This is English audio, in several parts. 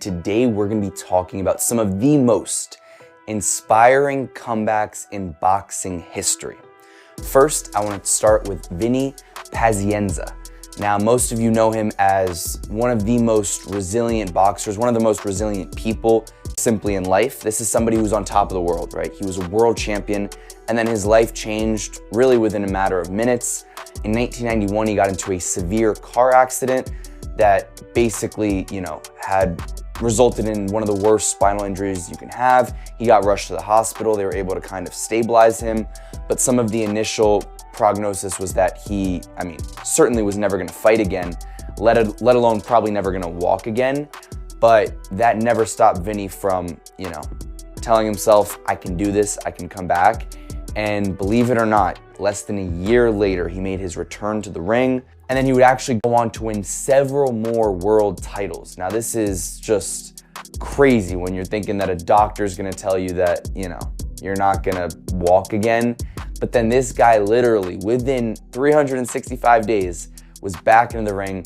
Today, we're going to be talking about some of the most inspiring comebacks in boxing history. First, I want to start with Vinny Pazienza. Now, most of you know him as one of the most resilient boxers, one of the most resilient people simply in life. This is somebody who's on top of the world, right? He was a world champion, and then his life changed really within a matter of minutes. In 1991, he got into a severe car accident that basically, had resulted in one of the worst spinal injuries you can have. He got rushed to the hospital. They were able to kind of stabilize him, but some of the initial prognosis was that he, certainly was never going to fight again, let alone probably never going to walk again. But that never stopped Vinny from, telling himself, I can do this, I can come back. And believe it or not, less than a year later, he made his return to the ring, and then he would actually go on to win several more world titles. Now, this is just crazy when you're thinking that a doctor's gonna tell you that, you're not gonna walk again. But then this guy literally, within 365 days, was back in the ring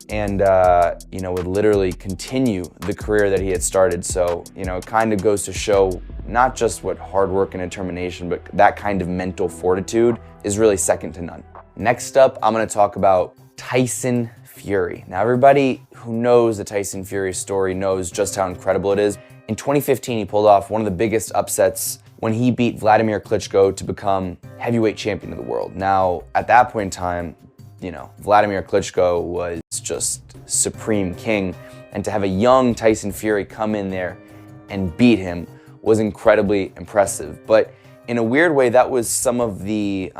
and, would literally continue the career that he had started. So, it kind of goes to show not just what hard work and determination, but that kind of mental fortitude is really second to none. Next up, I'm going to talk about Tyson Fury. Now, everybody who knows the Tyson Fury story knows just how incredible it is. In 2015, he pulled off one of the biggest upsets when he beat Vladimir Klitschko to become heavyweight champion of the world. Now, at that point in time, Vladimir Klitschko was just supreme king, and to have a young Tyson Fury come in there and beat him was incredibly impressive. But in a weird way, that was some of the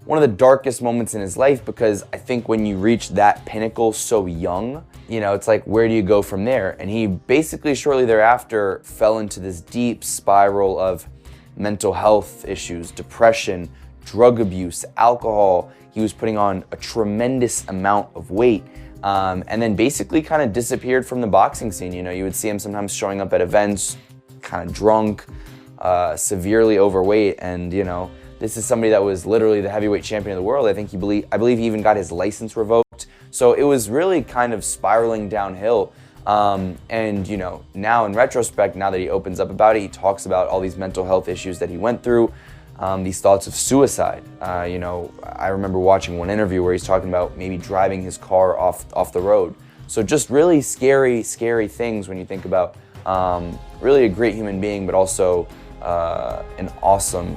one of the darkest moments in his life, because I think when you reach that pinnacle so young, it's like, where do you go from there? And he basically shortly thereafter fell into this deep spiral of mental health issues, depression, drug abuse, alcohol. He was putting on a tremendous amount of weight, and then basically kind of disappeared from the boxing scene. You would see him sometimes showing up at events, kind of drunk, severely overweight, and this is somebody that was literally the heavyweight champion of the world. I believe he even got his license revoked. So it was really kind of spiraling downhill. And now in retrospect, now that he opens up about it, he talks about all these mental health issues that he went through, these thoughts of suicide. I remember watching one interview where he's talking about maybe driving his car off the road. So just really scary, scary things when you think about really a great human being, but also an awesome,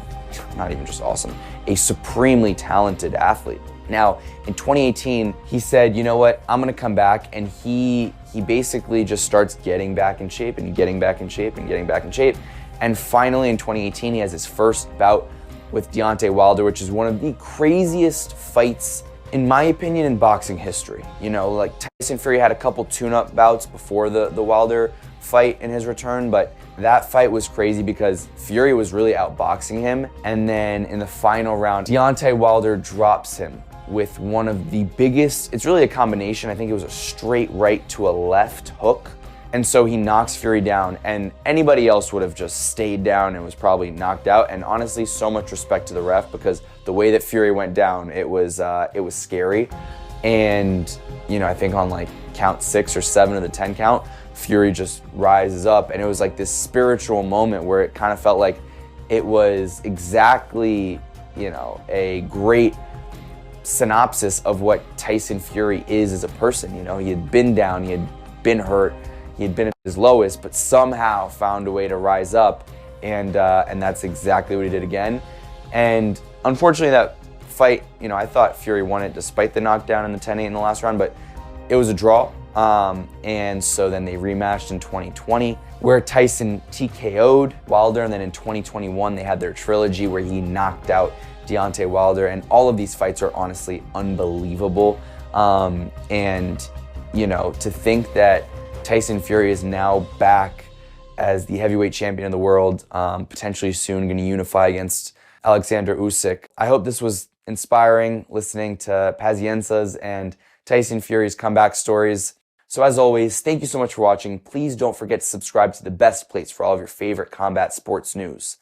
not even just awesome, a supremely talented athlete. Now, in 2018, he said, you know what, I'm gonna come back, and he basically just starts getting back in shape and getting back in shape and getting back in shape. And finally, in 2018, he has his first bout with Deontay Wilder, which is one of the craziest fights, in my opinion, in boxing history. Like Tyson Fury had a couple tune-up bouts before the Wilder fight in his return, but that fight was crazy because Fury was really outboxing him. And then in the final round, Deontay Wilder drops him with one of the biggest, it's really a combination. I think it was a straight right to a left hook. And so he knocks Fury down, and anybody else would have just stayed down and was probably knocked out. And honestly, so much respect to the ref, because the way that Fury went down, it was scary. And I think on like count 6 or 7 of the 10 count, Fury just rises up, and it was like this spiritual moment where it kind of felt like it was exactly, a great synopsis of what Tyson Fury is as a person. He had been down, he had been hurt, he had been at his lowest, but somehow found a way to rise up, and that's exactly what he did again. And unfortunately, that fight, I thought Fury won it despite the knockdown in the 10-8 in the last round, but it was a draw. And so then they rematched in 2020, where Tyson TKO'd Wilder, and then in 2021 they had their trilogy where he knocked out Deontay Wilder, and all of these fights are honestly unbelievable. And to think that Tyson Fury is now back as the heavyweight champion of the world, potentially soon going to unify against Alexander Usyk. I hope this was inspiring, listening to Pazienza's and Tyson Fury's comeback stories. So as always, thank you so much for watching. Please don't forget to subscribe to the best place for all of your favorite combat sports news.